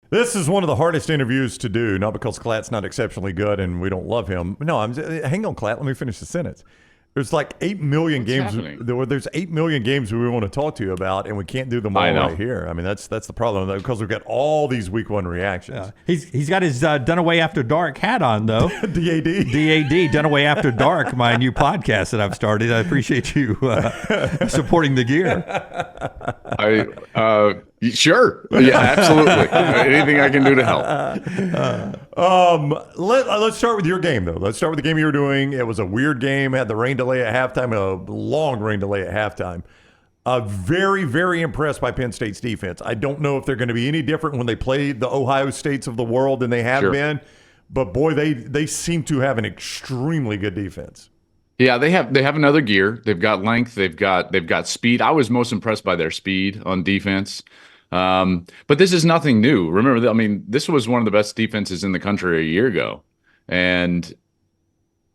This is one of the hardest interviews to do, not because Klatt's not exceptionally good and we don't love him. No, hang on, Klatt. Let me finish the sentence. There's like 8 million What's games. happening? There's 8 million games we want to talk to you about, and we can't do them all I know. right here. I mean, that's the problem because we've got all these week one reactions. He's got his Done Away After Dark hat on, though. DAD. DAD, Done Away After Dark, my new podcast that I've started. I appreciate you supporting the gear. Sure. Yeah, absolutely. Anything I can do to help. Let's start with your game, though. Let's start with the game you were doing. It was a weird game, had the rain delay at halftime, a long rain delay at halftime. Very, very impressed by Penn State's defense. I don't know if they're going to be any different when they play the Ohio States of the world than they have Sure. been, but boy, they seem to have an extremely good defense. Yeah, they have another gear. They've got length. They've got speed. I was most impressed by their speed on defense. But this is nothing new. Remember, this was one of the best defenses in the country a year ago, and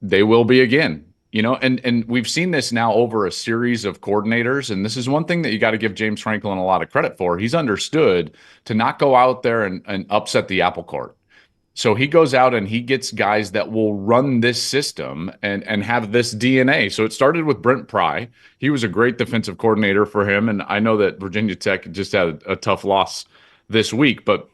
they will be again. And we've seen this now over a series of coordinators, and this is one thing that you got to give James Franklin a lot of credit for. He's understood to not go out there and upset the apple cart. So he goes out and he gets guys that will run this system and have this DNA. So it started with Brent Pry. He was a great defensive coordinator for him. And I know that Virginia Tech just had a tough loss this week, but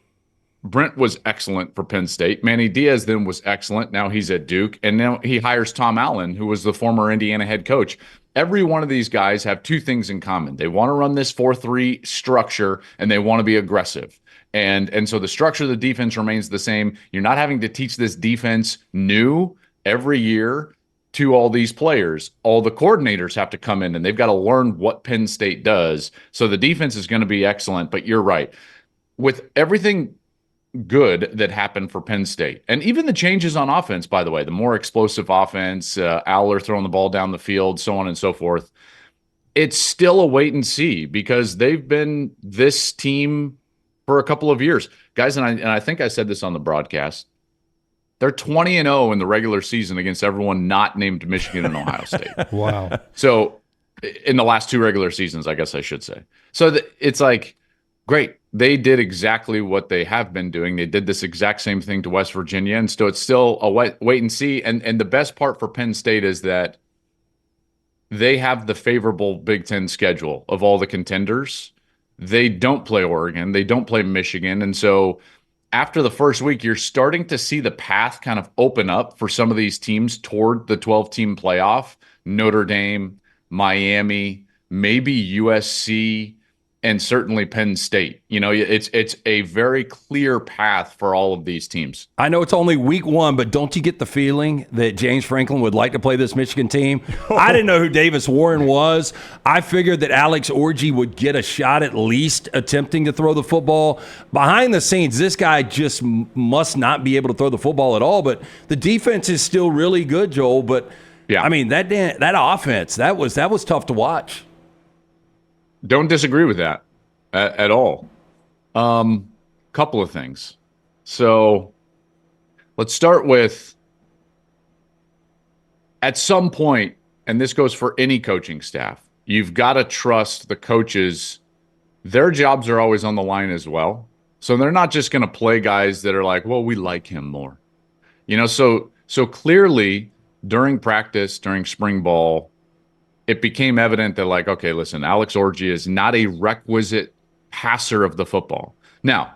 Brent was excellent for Penn State. Manny Diaz then was excellent. Now he's at Duke. And now he hires Tom Allen, who was the former Indiana head coach. Every one of these guys have two things in common. They want to run this 4-3 structure, and they want to be aggressive. And so the structure of the defense remains the same. You're not having to teach this defense new every year to all these players. All the coordinators have to come in, and they've got to learn what Penn State does. So the defense is going to be excellent, but you're right. With everything good that happened for Penn State, and even the changes on offense, by the way, the more explosive offense, Aller throwing the ball down the field, so on and so forth, it's still a wait and see because they've been this team for a couple of years. Guys, and I think I said this on the broadcast, they're 20-0 in the regular season against everyone not named Michigan and Ohio State. Wow. So in the last two regular seasons, I guess I should say. So it's like, great. They did exactly what they have been doing. They did this exact same thing to West Virginia. And so it's still a wait and see. And the best part for Penn State is that they have the favorable Big Ten schedule of all the contenders. They don't play Oregon. They don't play Michigan. And so after the first week, you're starting to see the path kind of open up for some of these teams toward the 12-team playoff. Notre Dame, Miami, maybe USC, and certainly Penn State. It's a very clear path for all of these teams. I know it's only week one, but don't you get the feeling that James Franklin would like to play this Michigan team? I didn't know who Davis Warren was. I figured that Alex Orji would get a shot at least attempting to throw the football. Behind the scenes, this guy just must not be able to throw the football at all, but the defense is still really good, Joel. But, yeah, I mean, that offense, that was tough to watch. Don't disagree with that at all. Couple of things. So let's start with, at some point, and this goes for any coaching staff, you've got to trust the coaches. Their jobs are always on the line as well. So they're not just going to play guys that are like, well, we like him more. So clearly during practice, during spring ball, it became evident that, like, okay, listen, Alex Orji is not a requisite passer of the football. Now,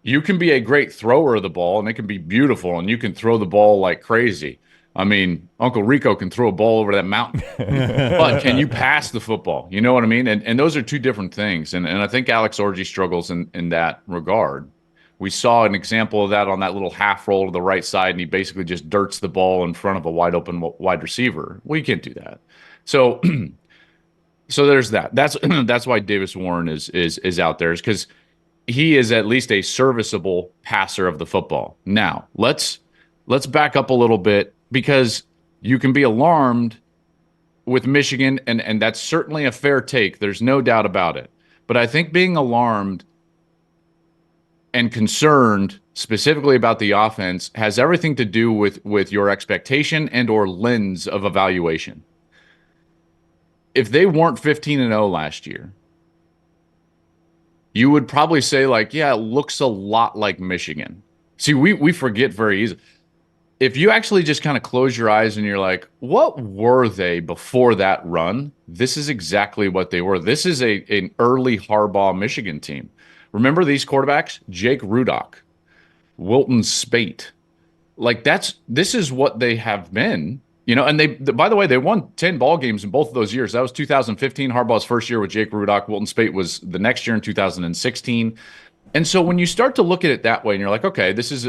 you can be a great thrower of the ball, and it can be beautiful, and you can throw the ball like crazy. I mean, Uncle Rico can throw a ball over that mountain. But can you pass the football? You know what I mean? And those are two different things. And I think Alex Orji struggles in that regard. We saw an example of that on that little half roll to the right side, and he basically just dirts the ball in front of a wide open wide receiver. Well, you can't do that. So there's that. That's why Davis Warren is out there, is because he is at least a serviceable passer of the football. Now, let's back up a little bit, because you can be alarmed with Michigan, and that's certainly a fair take. There's no doubt about it. But I think being alarmed and concerned specifically about the offense has everything to do with your expectation and or lens of evaluation. If they weren't 15-0 last year, you would probably say like, yeah, it looks a lot like Michigan. See, we forget very easily. If you actually just kind of close your eyes and you're like, what were they before that run? This is exactly what they were. This is an early Harbaugh Michigan team. Remember these quarterbacks? Jake Rudock, Wilton Spate. Like this is what they have been. And by the way, they won 10 ball games in both of those years. That was 2015, Harbaugh's first year with Jake Rudock. Wilton Spate was the next year in 2016. And so when you start to look at it that way and you're like, okay, this is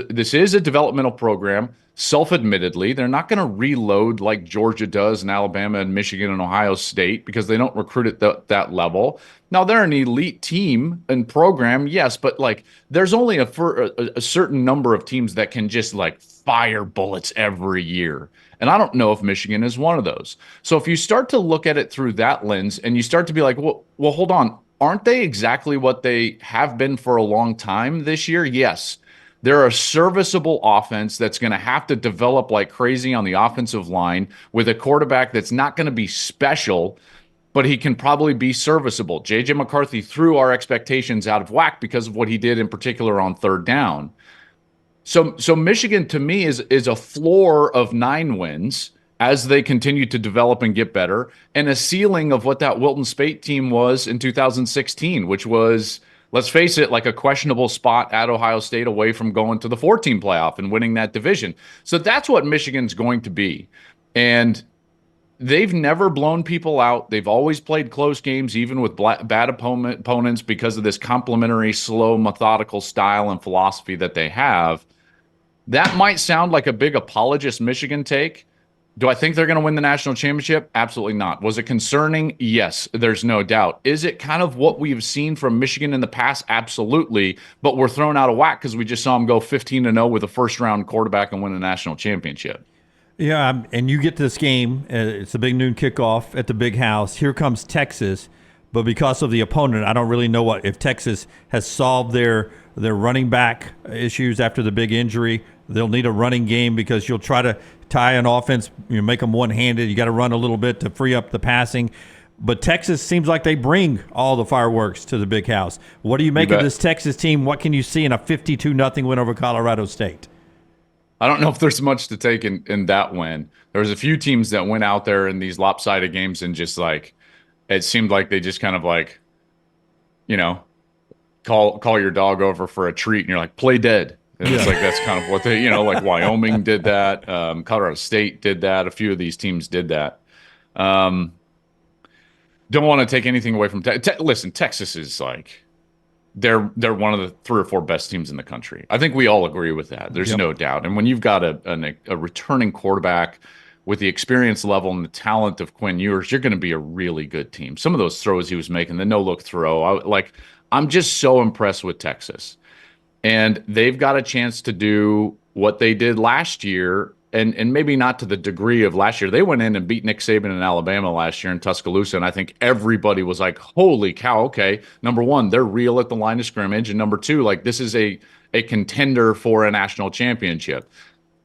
a developmental program, self-admittedly, they're not going to reload like Georgia does and Alabama and Michigan and Ohio State because they don't recruit at that level. Now, they're an elite team and program, yes, but like there's only a certain number of teams that can just like fire bullets every year. And I don't know if Michigan is one of those. So if you start to look at it through that lens and you start to be like, well, hold on. Aren't they exactly what they have been for a long time this year? Yes. They're a serviceable offense that's going to have to develop like crazy on the offensive line with a quarterback that's not going to be special, but he can probably be serviceable. J.J. McCarthy threw our expectations out of whack because of what he did in particular on third down. So Michigan, to me, is a floor of 9 wins as they continue to develop and get better, and a ceiling of what that Wilton Spate team was in 2016, which was, let's face it, like a questionable spot at Ohio State away from going to the 4-team playoff and winning that division. So that's what Michigan's going to be. And they've never blown people out. They've always played close games, even with bad opponents, because of this complementary, slow, methodical style and philosophy that they have. That might sound like a big apologist Michigan take. Do I think they're going to win the national championship? Absolutely not. Was it concerning? Yes, there's no doubt. Is it kind of what we've seen from Michigan in the past? Absolutely. But we're thrown out of whack because we just saw them go 15-0 with a first-round quarterback and win a national championship. Yeah, and you get to this game. It's a big noon kickoff at the Big House. Here comes Texas. But because of the opponent, I don't really know if Texas has solved their running back issues after the big injury. They'll need a running game because you'll try to tie an offense, make them one-handed. You got to run a little bit to free up the passing. But Texas seems like they bring all the fireworks to the Big House. What do you make of this Texas team? What can you see in a 52-0 win over Colorado State? I don't know if there's much to take in that win. There was a few teams that went out there in these lopsided games and just like, it seemed like they just kind of like, call your dog over for a treat and you're like, play dead. And it's like, that's kind of what they, like Wyoming did that. Colorado State did that. A few of these teams did that. Don't want to take anything away from listen, Texas is like, they're one of the 3 or 4 best teams in the country. I think we all agree with that. There's no doubt. And when you've got a returning quarterback with the experience level and the talent of Quinn Ewers, you're going to be a really good team. Some of those throws he was making, the no-look throw, I'm just so impressed with Texas. And they've got a chance to do what they did last year, and maybe not to the degree of last year. They went in and beat Nick Saban in Alabama last year in Tuscaloosa, and I think everybody was like, holy cow, okay, number one, they're real at the line of scrimmage, and number two, like, this is a contender for a national championship.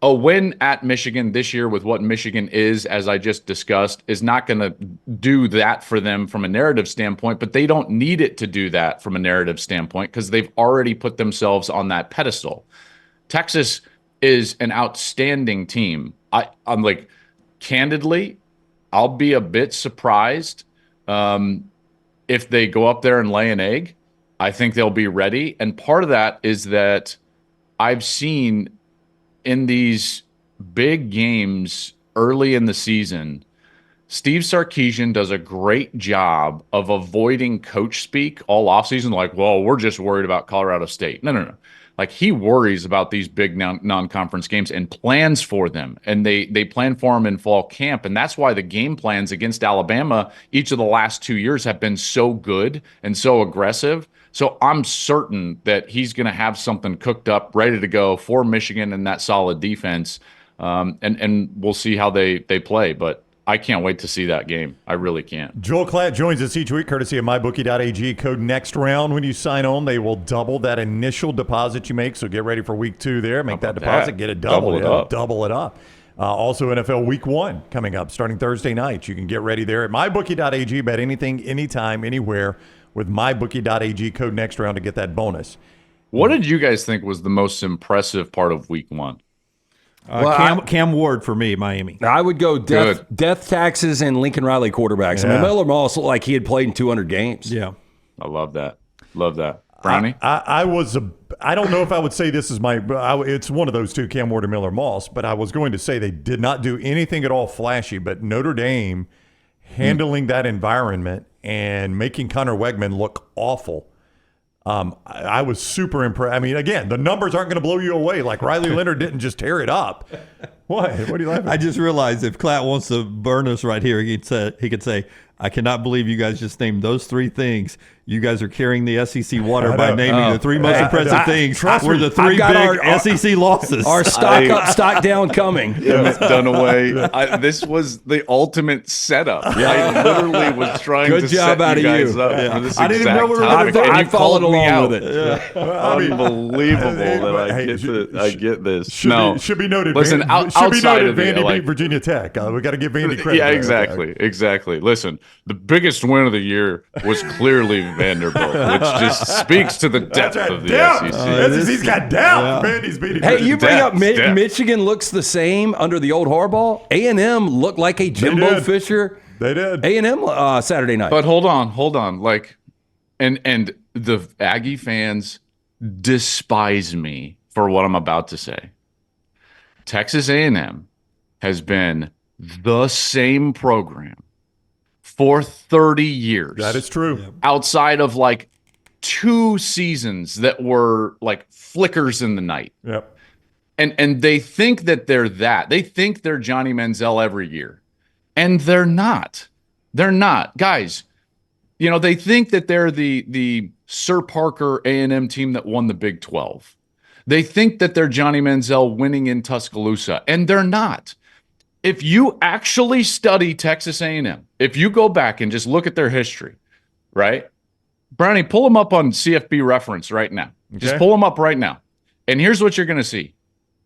A win at Michigan this year with what Michigan is, as I just discussed, is not going to do that for them from a narrative standpoint, but they don't need it to do that from a narrative standpoint because they've already put themselves on that pedestal. Texas is an outstanding team. I'm like, candidly, I'll be a bit surprised if they go up there and lay an egg. I think they'll be ready. And part of that is that I've seen in these big games early in the season, Steve Sarkisian does a great job of avoiding coach speak all offseason. Like, well, we're just worried about Colorado State. No. Like, he worries about these big non-conference games and plans for them. And they plan for them in fall camp. And that's why the game plans against Alabama each of the last 2 years have been so good and so aggressive. So I'm certain that he's going to have something cooked up, ready to go for Michigan and that solid defense. And we'll see how they play. But I can't wait to see that game. I really can't. Joel Klatt joins us each week, courtesy of MyBookie.ag. Code next round. When you sign on, they will double that initial deposit you make. So get ready for week 2 there. Make that deposit. Get it double. Double it up. Also, NFL Week 1 coming up starting Thursday night. You can get ready there at MyBookie.ag. Bet anything, anytime, anywhere. with mybookie.ag code next round to get that bonus. What did you guys think was the most impressive part of week one? Cam Ward for me, Miami. I would go death taxes and Lincoln Riley quarterbacks. I mean, Miller Moss looked like he had played in 200 games. Yeah. I love that. Love that. Brownie? I don't know if I would say this is it's one of those two, Cam Ward and Miller Moss, but I was going to say they did not do anything at all flashy, but Notre Dame handling that environment and making Connor Wegman look awful. I was super impressed. I mean, again, the numbers aren't going to blow you away. Like Riley Leonard didn't just tear it up. What are you laughing at? I just realized if Klatt wants to burn us right here, he could say, I cannot believe you guys just named those three things. You guys are carrying the SEC water by naming the three most impressive things. Were the three big SEC losses. Our stock up, stock down coming. Dunaway. This was the ultimate setup. I literally was trying to set you guys up for this I didn't even know we were topic, gonna and I you followed called me along out. with it. Unbelievable that I get this. Should be noted. Listen, outside of Vandy it, beat Virginia Tech. We got to give Vandy credit. Yeah, exactly. Listen, the biggest win of the year was clearly Vanderbilt, which just speaks to the depth of the SEC. SEC's got depth. Vandy's beating. Hey, you bring up Depth. Michigan looks the same under the old Harbaugh. A&M looked like a Jimbo Fisher. They did. A&M Saturday night. But hold on. Like, and the Aggie fans despise me for what I'm about to say. Texas A&M has been the same program for 30 years. That is true. Outside of like 2 seasons that were like flickers in the night. Yep. And they think that they're that. They think they're Johnny Manziel every year. And they're not. They're not. Guys, you know, they think that they're the Sir Parker A&M team that won the Big 12. They think that they're Johnny Manziel winning in Tuscaloosa, and they're not. If you actually study Texas A&M, if you go back and just look at their history, right? Brownie, pull them up on CFB reference right now. Okay. Just pull them up right now. And here's what you're going to see.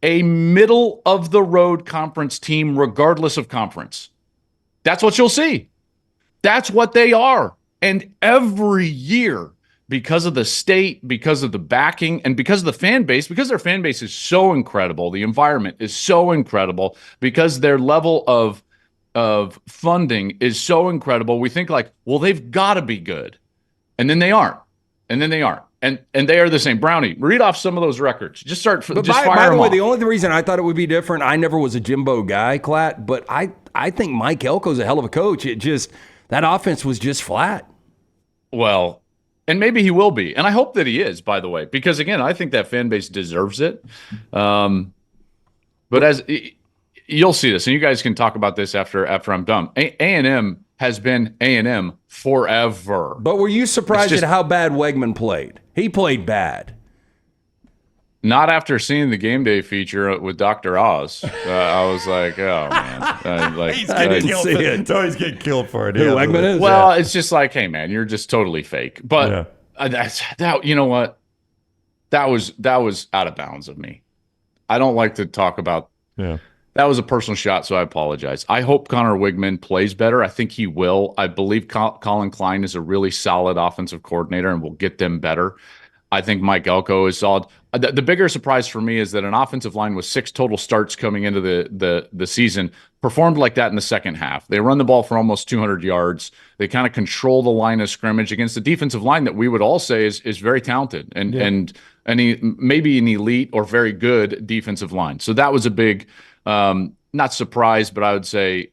A middle-of-the-road conference team regardless of conference. That's what you'll see. That's what they are. And every year, because of the state, because of the backing, and because of the fan base, because their fan base is so incredible, the environment is so incredible, because their level of funding is so incredible, we think like, well, they've got to be good. And then they aren't. And then they aren't. And they are the same. Brownie, read off some of those records. Just start. But just fire by the them way, off. the only reason I thought it would be different, I never was a Jimbo guy, Klatt, but I think Mike Elko's a hell of a coach. It just, that offense was just flat. Well, and maybe he will be. And I hope that he is, by the way, because again, I think that fan base deserves it. But as you'll see this, and you guys can talk about this after I'm done. A&M has been A&M forever. But were you surprised at how bad Wegman played? He played bad. Not after seeing the game day feature with Dr. Oz. I was like, oh, man. He's getting killed. He's getting killed for it. Who Wegman is? Well, it's just like, hey, man, you're just totally fake. But that. You know what? That was out of bounds of me. I don't like to talk about that was a personal shot, so I apologize. I hope Connor Wegman plays better. I think he will. I believe Colin Klein is a really solid offensive coordinator and will get them better. I think Mike Elko is solid. The bigger surprise for me is that an offensive line with 6 total starts coming into the season performed like that in the second half. They run the ball for almost 200 yards. They kind of control the line of scrimmage against the defensive line that we would all say is very talented and maybe an elite or very good defensive line. So that was a big, not surprise, but I would say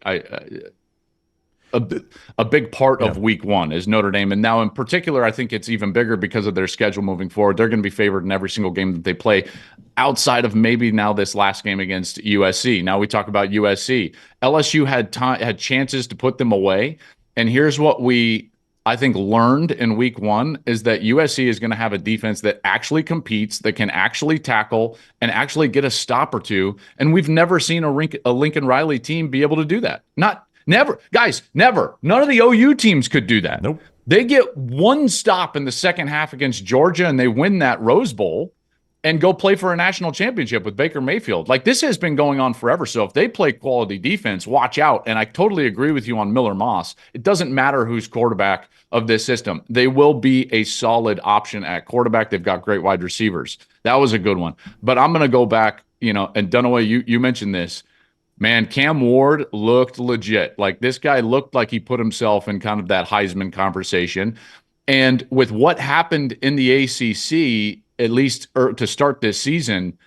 a big part of week one is Notre Dame. And now in particular, I think it's even bigger because of their schedule moving forward. They're going to be favored in every single game that they play outside of maybe now this last game against USC. Now we talk about USC. LSU had chances to put them away. And here's what I think learned in week one is that USC is going to have a defense that actually competes, that can actually tackle and actually get a stop or two. And we've never seen a Lincoln Riley team be able to do that. Never. Guys, never. None of the OU teams could do that. Nope. They get one stop in the second half against Georgia and they win that Rose Bowl. and go play for a national championship with Baker Mayfield. Like, this has been going on forever. So if they play quality defense, watch out. And I totally agree with you on Miller Moss. It doesn't matter who's quarterback of this system. They will be a solid option at quarterback. They've got great wide receivers. That was a good one. But I'm going to go back, and Dunaway, you mentioned this. Man, Cam Ward looked legit. Like, this guy looked like he put himself in kind of that Heisman conversation. And with what happened in the ACC, at least to start this season,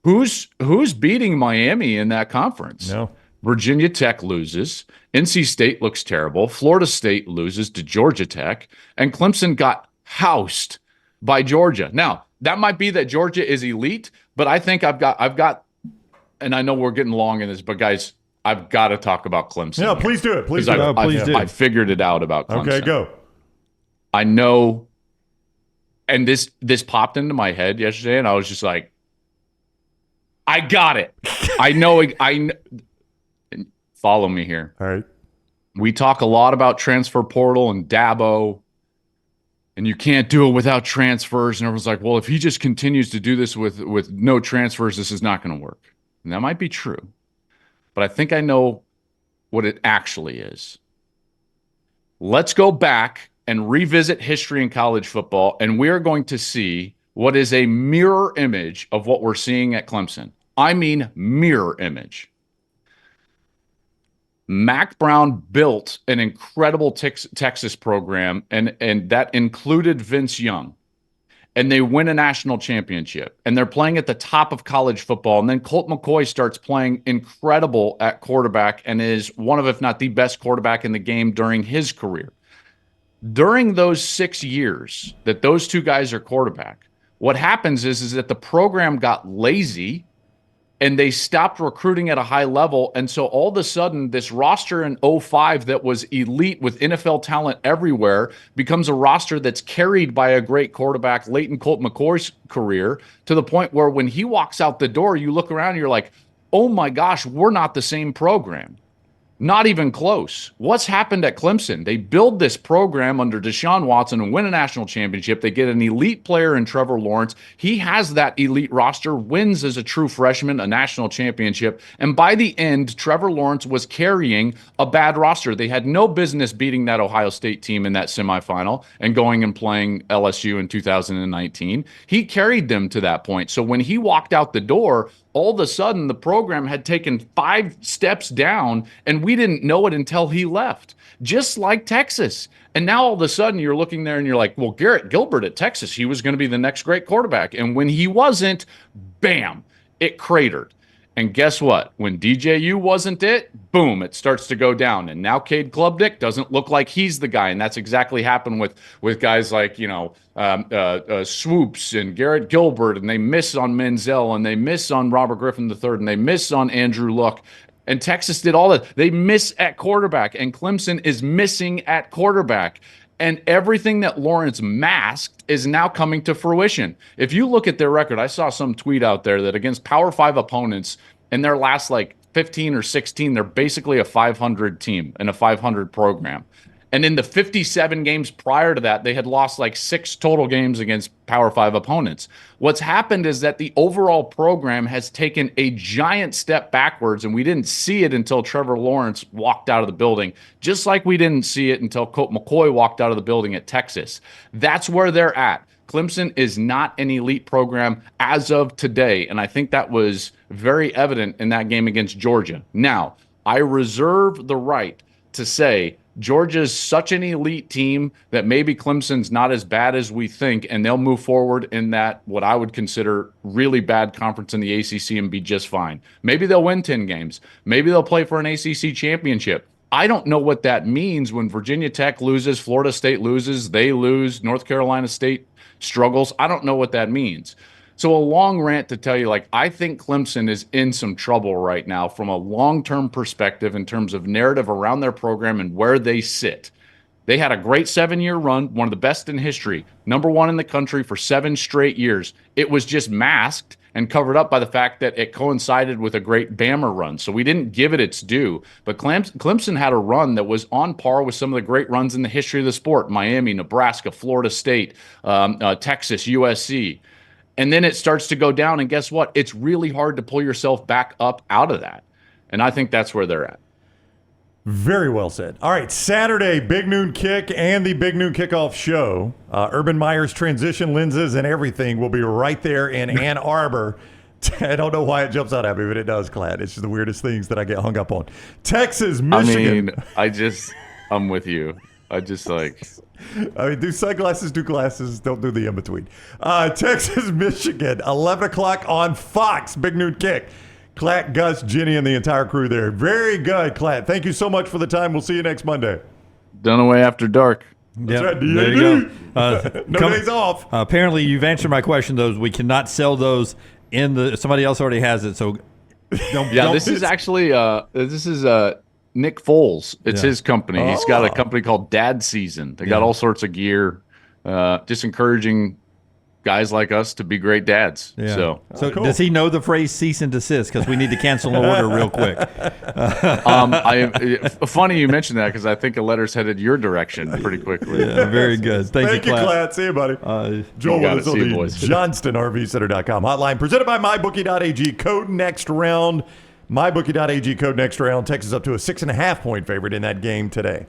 who's beating Miami in that conference? No. Virginia Tech loses. NC State looks terrible. Florida State loses to Georgia Tech. And Clemson got housed by Georgia. Now, that might be that Georgia is elite, but I think I've got, and I know we're getting long in this, but guys, I've got to talk about Clemson. No, please do it. Please do it. Please do. I figured it out about Clemson. Okay, go. I know, and this popped into my head yesterday, and I was just like, I got it. I know. Follow me here. All right. We talk a lot about transfer portal and Dabo, and you can't do it without transfers. And everyone's like, well, if he just continues to do this with no transfers, this is not going to work. And that might be true. But I think I know what it actually is. Let's go back and revisit history in college football, and we are going to see what is a mirror image of what we're seeing at Clemson. I mean mirror image. Mac Brown built an incredible Texas program, and that included Vince Young. And they win a national championship. And they're playing at the top of college football. And then Colt McCoy starts playing incredible at quarterback and is one of, if not the best quarterback in the game during his career. During those 6 years that those two guys are quarterback, what happens is that the program got lazy and they stopped recruiting at a high level. And so all of a sudden, this roster in 05 that was elite with NFL talent everywhere becomes a roster that's carried by a great quarterback late in Colt McCoy's career, to the point where when he walks out the door, you look around and you're like, oh my gosh, we're not the same program. Not even close. What's happened at Clemson? They build this program under Deshaun Watson and win a national championship. They get an elite player in Trevor Lawrence. He has that elite roster, wins as a true freshman a national championship. And by the end, Trevor Lawrence was carrying a bad roster. They had no business beating that Ohio State team in that semifinal and going and playing LSU in 2019. He carried them to that point. So when he walked out the door, all of a sudden, the program had taken 5 steps down, and we didn't know it until he left, just like Texas. And now all of a sudden, you're looking there and you're like, well, Garrett Gilbert at Texas, he was going to be the next great quarterback. And when he wasn't, bam, it cratered. And guess what? When DJU wasn't it, boom, it starts to go down. And now Cade Klubnik doesn't look like he's the guy. And that's exactly happened with guys like, Swoops and Garrett Gilbert. And they miss on Menzel, and they miss on Robert Griffin III, and they miss on Andrew Luck. And Texas did all that. They miss at quarterback, and Clemson is missing at quarterback. And everything that Lawrence masked is now coming to fruition. If you look at their record, I saw some tweet out there that against Power 5 opponents in their last 15 or 16, they're basically a 500 team and a 500 program. And in the 57 games prior to that, they had lost 6 total games against Power 5 opponents. What's happened is that the overall program has taken a giant step backwards, and we didn't see it until Trevor Lawrence walked out of the building, just like we didn't see it until Colt McCoy walked out of the building at Texas. That's where they're at. Clemson is not an elite program as of today, and I think that was very evident in that game against Georgia. Now, I reserve the right to say Georgia's such an elite team that maybe Clemson's not as bad as we think, and they'll move forward in that what I would consider really bad conference in the ACC and be just fine. Maybe they'll win 10 games. Maybe they'll play for an ACC championship. I don't know what that means when Virginia Tech loses, Florida State loses, they lose, North Carolina State struggles. I don't know what that means. So a long rant to tell you, I think Clemson is in some trouble right now from a long-term perspective in terms of narrative around their program and where they sit. They had a great 7-year run, one of the best in history, number 1 in the country for 7 straight years. It was just masked and covered up by the fact that it coincided with a great Bama run. So we didn't give it its due. But Clemson had a run that was on par with some of the great runs in the history of the sport: Miami, Nebraska, Florida State, Texas, USC. And then it starts to go down. And guess what? It's really hard to pull yourself back up out of that. And I think that's where they're at. Very well said. All right, Saturday, Big Noon Kick and the Big Noon Kickoff show. Urban Meyer's transition lenses and everything will be right there in Ann Arbor. I don't know why it jumps out at me, but it does, Klatt. It's just the weirdest things that I get hung up on. Texas, Michigan. I'm with you. Do sunglasses, do glasses, don't do the in-between. Texas, Michigan, 11 o'clock on Fox, Big Noon Kick. Klatt, Gus, Jenny, and the entire crew there. Very good, Klatt. Thank you so much for the time. We'll see you next Monday. Dunaway after dark. That's right, there you go. No days off. Apparently, you've answered my question. Those we cannot sell those in the. Somebody else already has it. So, this is actually Nick Foles. It's his company. He's got a company called Dad Season. They got all sorts of gear, just encouraging guys like us to be great dads. Yeah. So cool. Does he know the phrase cease and desist? Because we need to cancel an order real quick. Funny you mentioned that because I think a letter's headed your direction pretty quickly. Yeah, very good. Thank you, Klatt. See you, buddy. Joel got with it. us on See you, the boys. JohnstonRVCenter.com hotline presented by MyBookie.ag. Code next round. MyBookie.ag code next round. Texas up to a 6.5 point favorite in that game today.